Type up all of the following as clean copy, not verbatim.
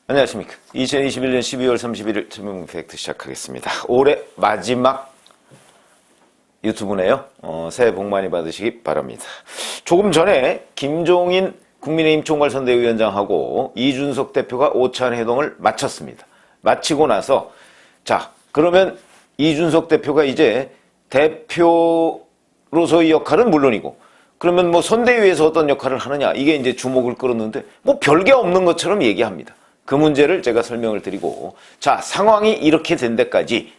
안녕하십니까. 2021년 12월 31일 최명무 팩트 시작하겠습니다. 올해 마지막 유튜브네요. 새해 복 많이 받으시기 바랍니다. 조금 전에 김종인 국민의힘 총괄선대위원장하고 이준석 대표가 오찬회동을 마쳤습니다. 마치고 나서 자 그러면 이준석 대표가 이제 대표로서의 역할은 물론이고 그러면 뭐 선대위에서 어떤 역할을 하느냐 이게 이제 주목을 끌었는데 뭐 별게 없는 것처럼 얘기합니다. 그 문제를 제가 설명을 드리고 자 상황이 이렇게 된 데까지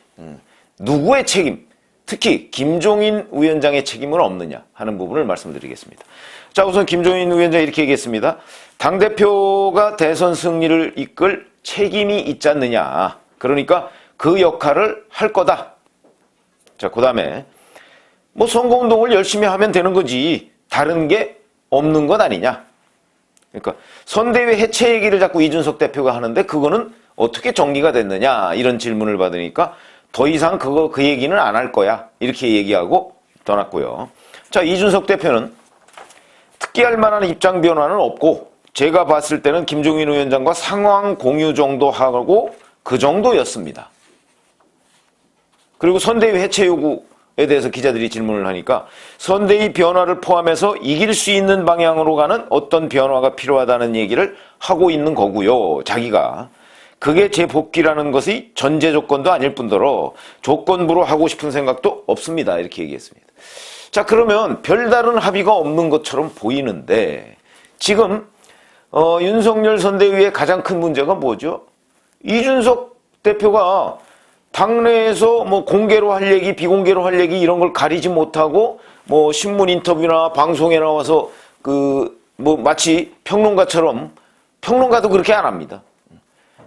누구의 책임 특히 김종인 위원장의 책임은 없느냐 하는 부분을 말씀드리겠습니다. 자 우선 김종인 위원장이 이렇게 얘기했습니다. 당대표가 대선 승리를 이끌 책임이 있지 않느냐. 그러니까 그 역할을 할 거다. 자 그 다음에 뭐 선거운동을 열심히 하면 되는 거지 다른 게 없는 것 아니냐. 그러니까 선대위 해체 얘기를 자꾸 이준석 대표가 하는데 그거는 어떻게 정리가 됐느냐 이런 질문을 받으니까 더 이상 그 얘기는 안 할 거야 이렇게 얘기하고 떠났고요. 자 이준석 대표는 특기할 만한 입장 변화는 없고 제가 봤을 때는 김종인 위원장과 상황 공유 정도 하고 그 정도였습니다. 그리고 선대위 해체 요구에 대해서 기자들이 질문을 하니까 선대위 변화를 포함해서 이길 수 있는 방향으로 가는 어떤 변화가 필요하다는 얘기를 하고 있는 거고요. 자기가 그게 재복귀라는 것이 전제 조건도 아닐 뿐더러 조건부로 하고 싶은 생각도 없습니다. 이렇게 얘기했습니다. 자 그러면 별다른 합의가 없는 것처럼 보이는데 지금 윤석열 선대위의 가장 큰 문제가 뭐죠? 이준석 대표가 당내에서 뭐 공개로 할 얘기, 비공개로 할 얘기 이런 걸 가리지 못하고 뭐 신문 인터뷰나 방송에 나와서 뭐 마치 평론가처럼 평론가도 그렇게 안 합니다.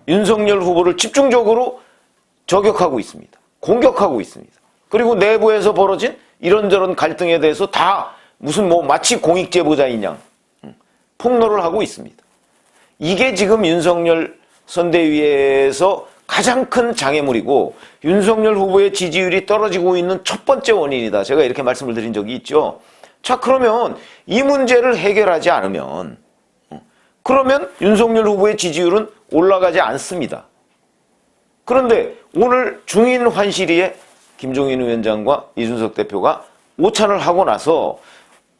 윤석열 후보를 집중적으로 저격하고 있습니다. 공격하고 있습니다. 그리고 내부에서 벌어진 이런저런 갈등에 대해서 다 무슨 뭐 마치 공익제보자인 양 폭로를 하고 있습니다. 이게 지금 윤석열 선대위에서 가장 큰 장애물이고 윤석열 후보의 지지율이 떨어지고 있는 첫 번째 원인이다. 제가 이렇게 말씀을 드린 적이 있죠. 자 그러면 이 문제를 해결하지 않으면 그러면 윤석열 후보의 지지율은 올라가지 않습니다. 그런데 오늘 중인 환시리에 김종인 위원장과 이준석 대표가 오찬을 하고 나서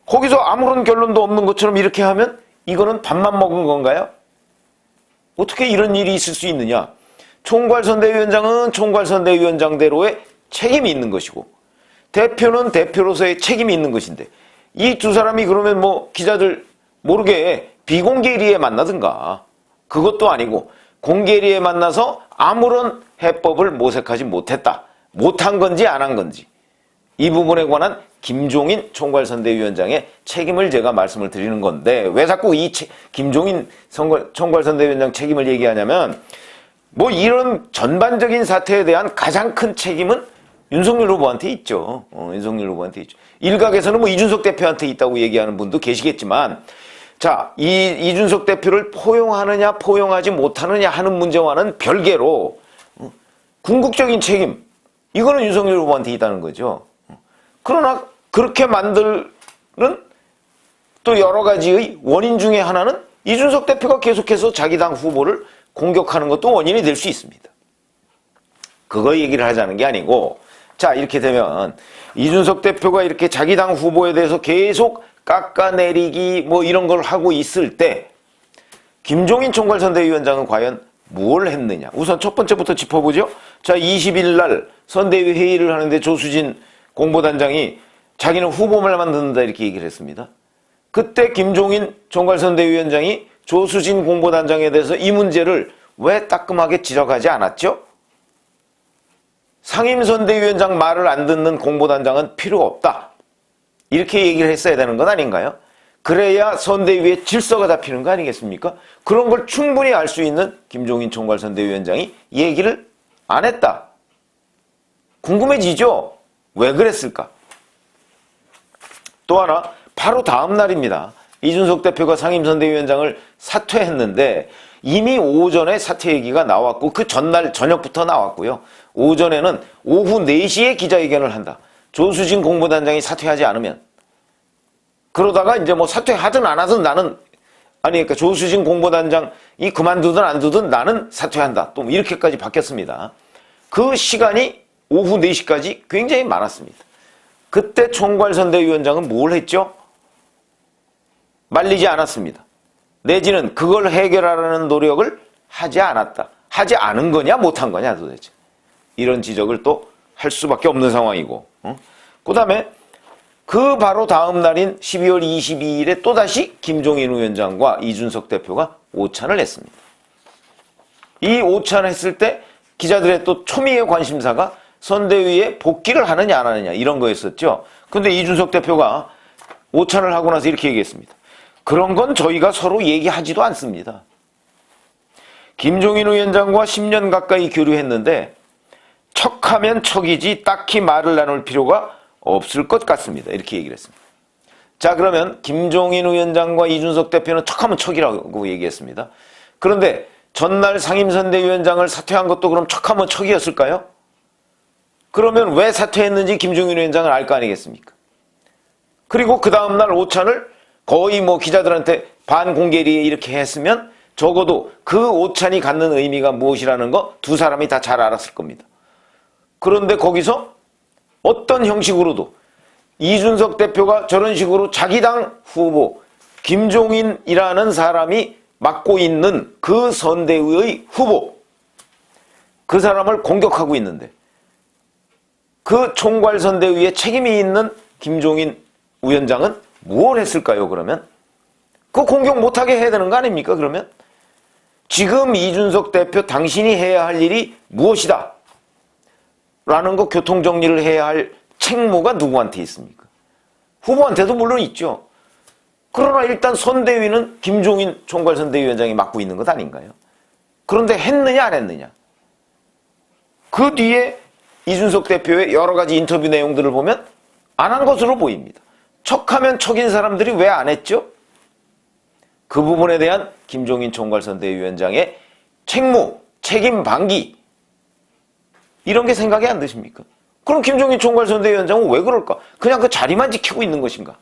거기서 아무런 결론도 없는 것처럼 이렇게 하면 이거는 밥만 먹은 건가요? 어떻게 이런 일이 있을 수 있느냐? 총괄선대위원장은 총괄선대위원장대로의 책임이 있는 것이고 대표는 대표로서의 책임이 있는 것인데 이 두 사람이 그러면 뭐 기자들 모르게 비공개리에 만나든가 그것도 아니고 공개리에 만나서 아무런 해법을 모색하지 못했다. 못한 건지 안 한 건지 이 부분에 관한 김종인 총괄선대위원장의 책임을 제가 말씀을 드리는 건데 왜 자꾸 이 김종인 총괄선대위원장 책임을 얘기하냐면 뭐 이런 전반적인 사태에 대한 가장 큰 책임은 윤석열 후보한테 있죠. 윤석열 후보한테 있죠. 일각에서는 뭐 이준석 대표한테 있다고 얘기하는 분도 계시겠지만 자, 이준석 대표를 포용하느냐 포용하지 못하느냐 하는 문제와는 별개로 궁극적인 책임 이거는 윤석열 후보한테 있다는 거죠. 그러나 그렇게 만드는 또 여러 가지의 원인 중에 하나는 이준석 대표가 계속해서 자기 당 후보를 공격하는 것도 원인이 될 수 있습니다. 그거 얘기를 하자는 게 아니고 자 이렇게 되면 이준석 대표가 이렇게 자기 당 후보에 대해서 계속 깎아내리기 뭐 이런 걸 하고 있을 때 김종인 총괄선대위원장은 과연 뭘 했느냐. 우선 첫 번째부터 짚어보죠. 자 20일 날 선대위 회의를 하는데 조수진 공보단장이 자기는 후보를 만든다 이렇게 얘기를 했습니다. 그때 김종인 총괄선대위원장이 조수진 공보단장에 대해서 이 문제를 왜 따끔하게 지적하지 않았죠? 상임선대위원장 말을 안 듣는 공보단장은 필요 없다. 이렇게 얘기를 했어야 되는 건 아닌가요? 그래야 선대위의 질서가 잡히는 거 아니겠습니까? 그런 걸 충분히 알 수 있는 김종인 총괄선대위원장이 얘기를 안 했다. 궁금해지죠? 왜 그랬을까? 또 하나 바로 다음 날입니다. 이준석 대표가 상임선대위원장을 사퇴했는데 이미 오전에 사퇴 얘기가 나왔고 그 전날 저녁부터 나왔고요. 오전에는 오후 4시에 기자회견을 한다. 조수진 공보단장이 사퇴하지 않으면. 그러다가 이제 뭐 사퇴하든 안 하든 나는 아니, 그러니까 조수진 공보단장이 그만두든 안 두든 나는 사퇴한다. 또 이렇게까지 바뀌었습니다. 그 시간이 오후 4시까지 굉장히 많았습니다. 그때 총괄선대위원장은 뭘 했죠? 말리지 않았습니다. 내지는 그걸 해결하려는 노력을 하지 않았다. 하지 않은 거냐 못한 거냐 도대체. 이런 지적을 또 할 수밖에 없는 상황이고. 그 다음에 그 바로 다음 날인 12월 22일에 또다시 김종인 위원장과 이준석 대표가 오찬을 했습니다. 이 오찬을 했을 때 기자들의 또 초미의 관심사가 선대위에 복귀를 하느냐 안 하느냐 이런 거였었죠. 근데 이준석 대표가 오찬을 하고 나서 이렇게 얘기했습니다. 그런 건 저희가 서로 얘기하지도 않습니다. 김종인 위원장과 10년 가까이 교류했는데 척하면 척이지 딱히 말을 나눌 필요가 없을 것 같습니다. 이렇게 얘기를 했습니다. 자, 그러면 김종인 위원장과 이준석 대표는 척하면 척이라고 얘기했습니다. 그런데 전날 상임선대위원장을 사퇴한 것도 그럼 척하면 척이었을까요? 그러면 왜 사퇴했는지 김종인 위원장은 알 거 아니겠습니까? 그리고 그 다음날 오찬을 거의 기자들한테 반공개리에 이렇게 했으면 적어도 그 오찬이 갖는 의미가 무엇이라는 거 두 사람이 다 잘 알았을 겁니다. 그런데 거기서 어떤 형식으로도 이준석 대표가 저런 식으로 자기 당 후보 김종인이라는 사람이 맡고 있는 그 선대위의 후보 그 사람을 공격하고 있는데 그 총괄선대위에 책임이 있는 김종인 위원장은 무엇을 했을까요? 그러면 그 공격 못하게 해야 되는 거 아닙니까? 그러면 지금 이준석 대표 당신이 해야 할 일이 무엇이다 라는 거 교통정리를 해야 할 책무가 누구한테 있습니까? 후보한테도 물론 있죠. 그러나 일단 선대위는 김종인 총괄선대위원장이 맡고 있는 것 아닌가요? 그런데 했느냐 안 했느냐? 그 뒤에 이준석 대표의 여러 가지 인터뷰 내용들을 보면 안 한 것으로 보입니다. 척하면 척인 사람들이 왜 안 했죠? 그 부분에 대한 김종인 총괄선대위원장의 책무, 책임 방기 이런 게 생각이 안 드십니까? 그럼 김종인 총괄선대위원장은 왜 그럴까? 그냥 그 자리만 지키고 있는 것인가?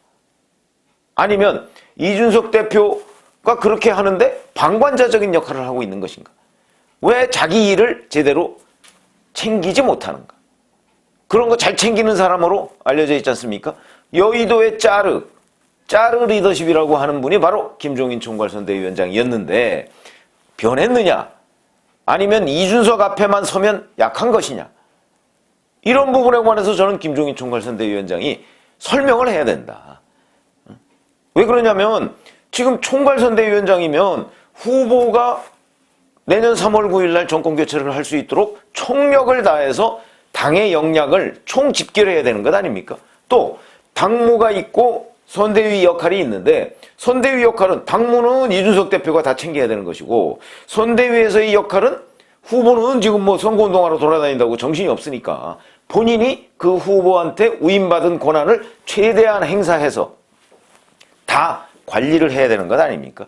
아니면 이준석 대표가 그렇게 하는데 방관자적인 역할을 하고 있는 것인가? 왜 자기 일을 제대로 챙기지 못하는가? 그런 거 잘 챙기는 사람으로 알려져 있지 않습니까? 여의도의 짜르 리더십이라고 하는 분이 바로 김종인 총괄선대위원장이었는데 변했느냐? 아니면 이준석 앞에만 서면 약한 것이냐? 이런 부분에 관해서 저는 김종인 총괄선대위원장이 설명을 해야 된다. 왜 그러냐면 지금 총괄선대위원장이면 후보가 내년 3월 9일 날 정권교체를 할 수 있도록 총력을 다해서 당의 역량을 총집결해야 되는 것 아닙니까? 또 당무가 있고 선대위 역할이 있는데 선대위 역할은 당무는 이준석 대표가 다 챙겨야 되는 것이고 선대위에서의 역할은 후보는 지금 선거운동하러 돌아다닌다고 정신이 없으니까 본인이 그 후보한테 위임받은 권한을 최대한 행사해서 다 관리를 해야 되는 것 아닙니까?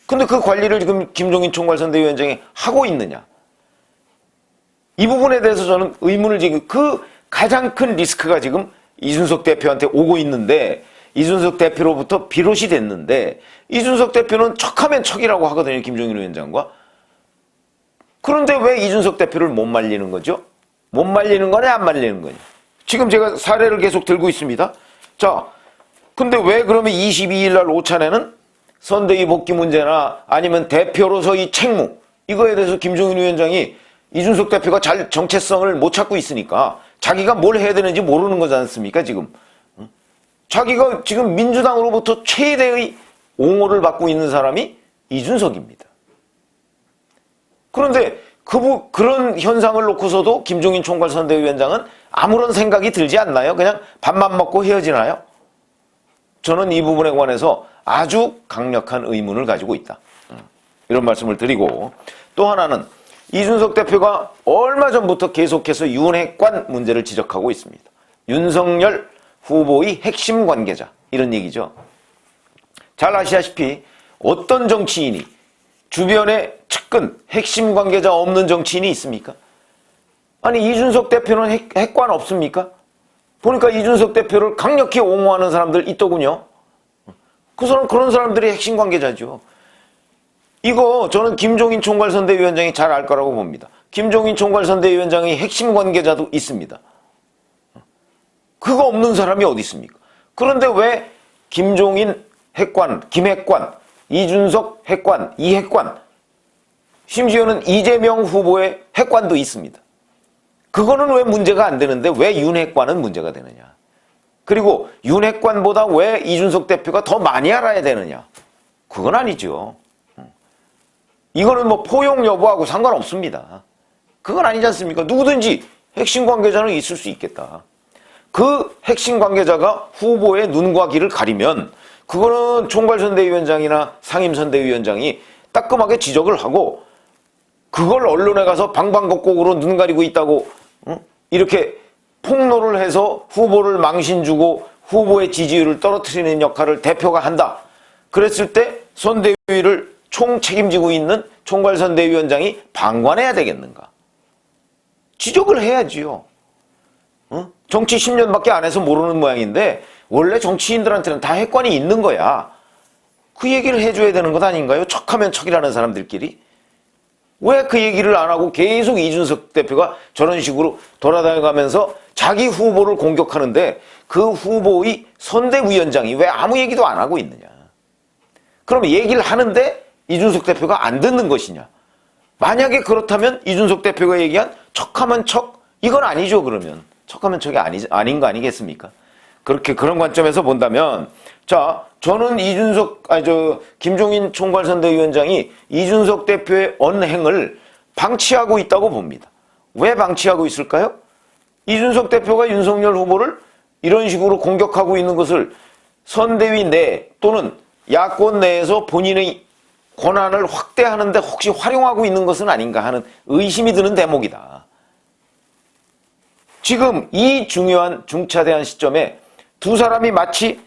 근데 그 관리를 지금 김종인 총괄선대위원장이 하고 있느냐? 이 부분에 대해서 저는 의문을 그 가장 큰 리스크가 지금 이준석 대표한테 오고 있는데 이준석 대표로부터 비롯이 됐는데 이준석 대표는 척하면 척이라고 하거든요. 김종인 위원장과. 그런데 왜 이준석 대표를 못 말리는 거죠? 못 말리는 거냐 안 말리는 거냐? 지금 제가 사례를 계속 들고 있습니다. 자, 근데 왜 그러면 22일 날 오찬에는 선대위 복귀 문제나 아니면 대표로서의 책무 이거에 대해서 김종인 위원장이 이준석 대표가 잘 정체성을 못 찾고 있으니까 자기가 뭘 해야 되는지 모르는 거지 않습니까 지금? 자기가 지금 민주당으로부터 최대의 옹호를 받고 있는 사람이 이준석입니다. 그런데 그런 현상을 놓고서도 김종인 총괄선대위원장은 아무런 생각이 들지 않나요? 그냥 밥만 먹고 헤어지나요? 저는 이 부분에 관해서 아주 강력한 의문을 가지고 있다. 이런 말씀을 드리고 또 하나는 이준석 대표가 얼마 전부터 계속해서 윤핵관 문제를 지적하고 있습니다. 윤석열 후보의 핵심 관계자 이런 얘기죠. 잘 아시다시피 어떤 정치인이 주변에 측근 핵심 관계자 없는 정치인이 있습니까? 아니 이준석 대표는 핵관 없습니까? 보니까 이준석 대표를 강력히 옹호하는 사람들 있더군요. 그런 사람들이 핵심 관계자죠. 이거 저는 김종인 총괄선대위원장이 잘 알 거라고 봅니다. 김종인 총괄선대위원장의 핵심 관계자도 있습니다. 그거 없는 사람이 어디 있습니까? 그런데 왜 김종인 핵관, 김핵관, 이준석 핵관, 이핵관, 심지어는 이재명 후보의 핵관도 있습니다. 그거는 왜 문제가 안 되는데 왜 윤핵관은 문제가 되느냐? 그리고 윤핵관보다 왜 이준석 대표가 더 많이 알아야 되느냐? 그건 아니죠. 이거는 뭐 포용 여부하고 상관없습니다. 그건 아니지 않습니까? 누구든지 핵심 관계자는 있을 수 있겠다. 그 핵심 관계자가 후보의 눈과 귀를 가리면 그거는 총괄선대위원장이나 상임선대위원장이 따끔하게 지적을 하고 그걸 언론에 가서 방방곡곡으로 눈 가리고 있다고 이렇게 폭로를 해서 후보를 망신 주고 후보의 지지율을 떨어뜨리는 역할을 대표가 한다. 그랬을 때 선대위를 총 책임지고 있는 총괄선대위원장이 방관해야 되겠는가? 지적을 해야지요. 정치 10년밖에 안 해서 모르는 모양인데 원래 정치인들한테는 다 핵관이 있는 거야. 그 얘기를 해줘야 되는 것 아닌가요? 척하면 척이라는 사람들끼리. 왜 그 얘기를 안 하고 계속 이준석 대표가 저런 식으로 돌아다녀가면서 자기 후보를 공격하는데 그 후보의 선대위원장이 왜 아무 얘기도 안 하고 있느냐. 그럼 얘기를 하는데 이준석 대표가 안 듣는 것이냐. 만약에 그렇다면 이준석 대표가 얘기한 척하면 척, 이건 아니죠. 그러면 척하면 척이 아닌 거 아니겠습니까? 그렇게 그런 관점에서 본다면 자, 저는 김종인 총괄선대위원장이 이준석 대표의 언행을 방치하고 있다고 봅니다. 왜 방치하고 있을까요? 이준석 대표가 윤석열 후보를 이런 식으로 공격하고 있는 것을 선대위 내 또는 야권 내에서 본인의 권한을 확대하는데 혹시 활용하고 있는 것은 아닌가 하는 의심이 드는 대목이다. 지금 이 중요한 중차대한 시점에 두 사람이 마치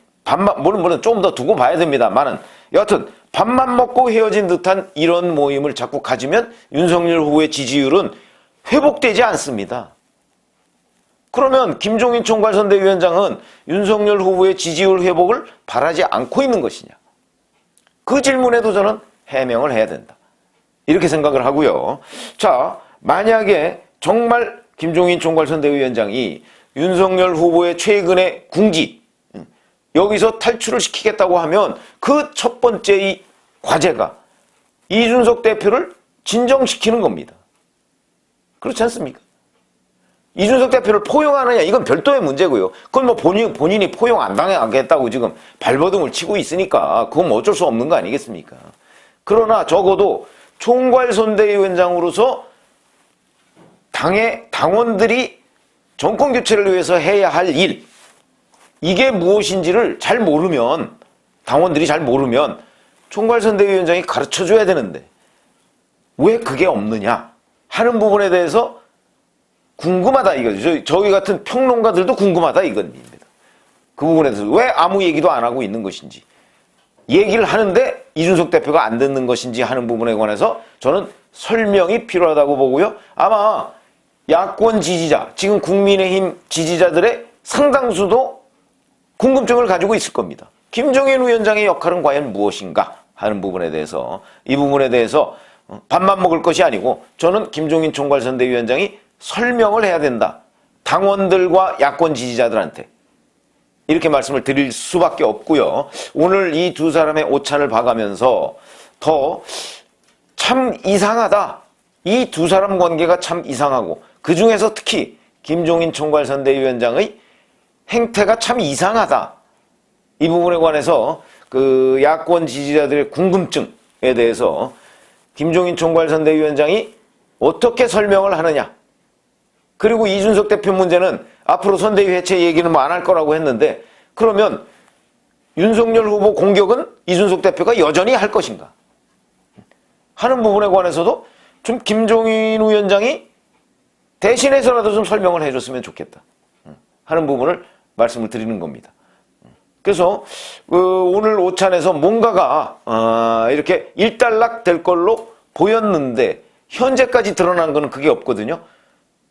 물론 좀 더 두고 봐야 됩니다만은 여하튼 밥만 먹고 헤어진 듯한 이런 모임을 자꾸 가지면 윤석열 후보의 지지율은 회복되지 않습니다. 그러면 김종인 총괄선대위원장은 윤석열 후보의 지지율 회복을 바라지 않고 있는 것이냐? 그 질문에도 저는 해명을 해야 된다. 이렇게 생각을 하고요. 자, 만약에 정말 김종인 총괄선대위원장이 윤석열 후보의 최근의 궁지 여기서 탈출을 시키겠다고 하면 그 첫 번째의 과제가 이준석 대표를 진정시키는 겁니다. 그렇지 않습니까? 이준석 대표를 포용하느냐 이건 별도의 문제고요. 그건 뭐 본인이 포용 안 당하겠다고 지금 발버둥을 치고 있으니까 그건 뭐 어쩔 수 없는 거 아니겠습니까? 그러나 적어도 총괄선대위원장으로서 당원들이 정권 교체를 위해서 해야 할 일, 이게 무엇인지를 잘 모르면, 당원들이 잘 모르면 총괄선대위원장이 가르쳐줘야 되는데 왜 그게 없느냐 하는 부분에 대해서 궁금하다 이거죠. 저희 같은 평론가들도 궁금하다 이겁니다. 그 부분에 대해서 왜 아무 얘기도 안 하고 있는 것인지, 얘기를 하는데 이준석 대표가 안 듣는 것인지 하는 부분에 관해서 저는 설명이 필요하다고 보고요. 아마 야권 지지자, 지금 국민의힘 지지자들의 상당수도 궁금증을 가지고 있을 겁니다. 김종인 위원장의 역할은 과연 무엇인가 하는 부분에 대해서, 이 부분에 대해서 밥만 먹을 것이 아니고 저는 김종인 총괄선대위원장이 설명을 해야 된다. 당원들과 야권 지지자들한테. 이렇게 말씀을 드릴 수밖에 없고요. 오늘 이 두 사람의 오찬을 봐가면서 더 참 이상하다. 이 두 사람 관계가 참 이상하고 그 중에서 특히 김종인 총괄선대위원장의 행태가 참 이상하다. 이 부분에 관해서 그 야권 지지자들의 궁금증에 대해서 김종인 총괄선대위원장이 어떻게 설명을 하느냐. 그리고 이준석 대표 문제는 앞으로 선대위 해체 얘기는 뭐 안 할 거라고 했는데 그러면 윤석열 후보 공격은 이준석 대표가 여전히 할 것인가 하는 부분에 관해서도 좀 김종인 위원장이 대신해서라도 좀 설명을 해줬으면 좋겠다 하는 부분을 말씀을 드리는 겁니다. 그래서 오늘 오찬에서 뭔가가 이렇게 일단락 될 걸로 보였는데 현재까지 드러난 거는 그게 없거든요.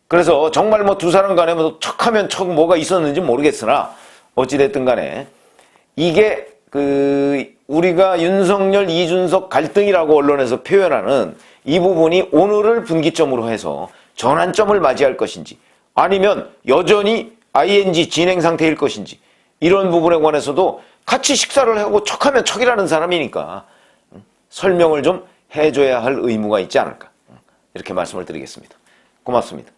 그래서 정말 뭐 두 사람 간에 뭐 척하면 척 뭐가 있었는지 모르겠으나 어찌됐든 간에 이게 우리가 윤석열, 이준석 갈등이라고 언론에서 표현하는 이 부분이 오늘을 분기점으로 해서 전환점을 맞이할 것인지 아니면 여전히 ING 진행 상태일 것인지 이런 부분에 관해서도 같이 식사를 하고 척하면 척이라는 사람이니까 설명을 좀 해줘야 할 의무가 있지 않을까 이렇게 말씀을 드리겠습니다. 고맙습니다.